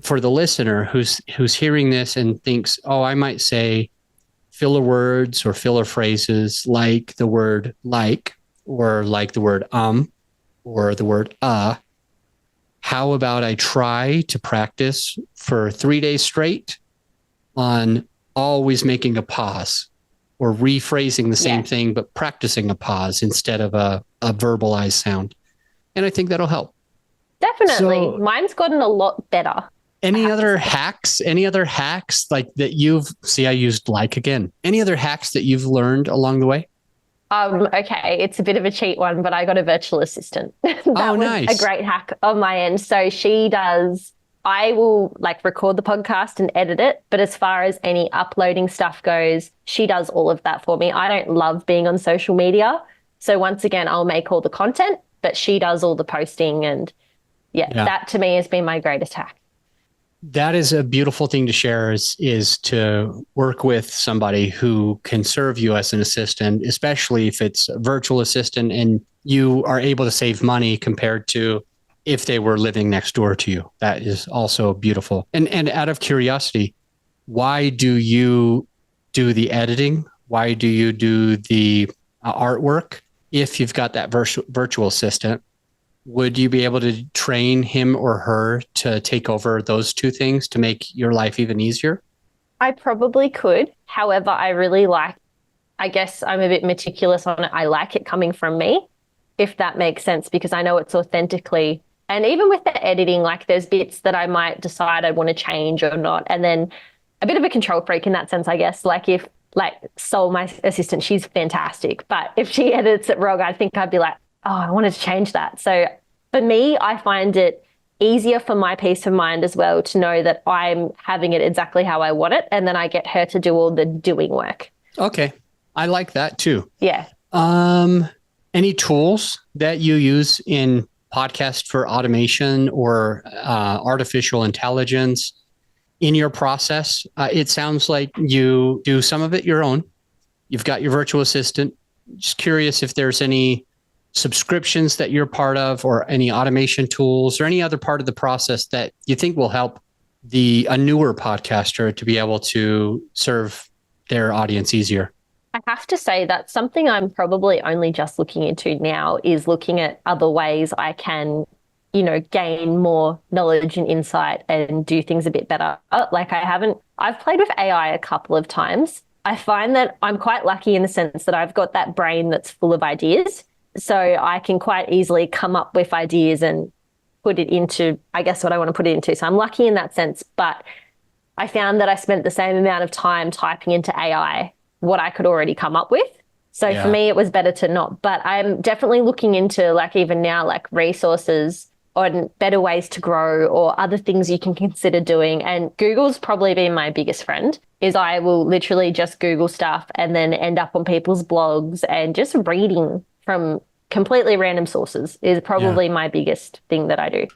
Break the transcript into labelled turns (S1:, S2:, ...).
S1: For the listener who's hearing this and thinks, oh, I might say filler words or filler phrases like the word like, or like the word or the word how about I try to practice for 3 days straight on always making a pause or rephrasing the same thing, but practicing a pause instead of a verbalized sound. And I think that'll help.
S2: Definitely. So, mine's gotten a lot better.
S1: Any other hacks like that I used like again. Any other hacks that you've learned along the way?
S2: Okay, it's a bit of a cheat one, but I got a virtual assistant. That was
S1: nice.
S2: A great hack on my end. So I will like record the podcast and edit it, but as far as any uploading stuff goes, she does all of that for me. I don't love being on social media. So once again, I'll make all the content, but she does all the posting, and that to me has been my greatest hack.
S1: That is a beautiful thing to share is to work with somebody who can serve you as an assistant, especially if it's a virtual assistant and you are able to save money compared to if they were living next door to you. That is also beautiful. And out of curiosity, why do you do the editing? Why do you do the artwork if you've got that virtual assistant? Would you be able to train him or her to take over those two things to make your life even easier?
S2: I probably could. However, I guess I'm a bit meticulous on it. I like it coming from me, if that makes sense, because I know it's authentically. And even with the editing, like there's bits that I might decide I want to change or not. And then a bit of a control freak in that sense, I guess. Like if Sol, my assistant, she's fantastic. But if she edits it wrong, I think I'd be like, oh, I wanted to change that. So for me, I find it easier for my peace of mind as well to know that I'm having it exactly how I want it. And then I get her to do all the doing work.
S1: Okay. I like that too.
S2: Yeah.
S1: Any tools that you use in podcast for automation or artificial intelligence in your process? It sounds like you do some of it your own. You've got your virtual assistant. Just curious if there's any subscriptions that you're part of or any automation tools or any other part of the process that you think will help a newer podcaster to be able to serve their audience easier?
S2: I have to say that something I'm probably only just looking into now is looking at other ways I can, gain more knowledge and insight and do things a bit better. I've played with AI a couple of times. I find that I'm quite lucky in the sense that I've got that brain that's full of ideas. So I can quite easily come up with ideas and put it into, I guess, what I want to put it into. So I'm lucky in that sense. But I found that I spent the same amount of time typing into AI what I could already come up with. So for me, it was better to not. But I'm definitely looking into even now, resources on better ways to grow or other things you can consider doing. And Google's probably been my biggest friend. Is I will literally just Google stuff and then end up on people's blogs and just reading from completely random sources is probably my biggest thing that I do.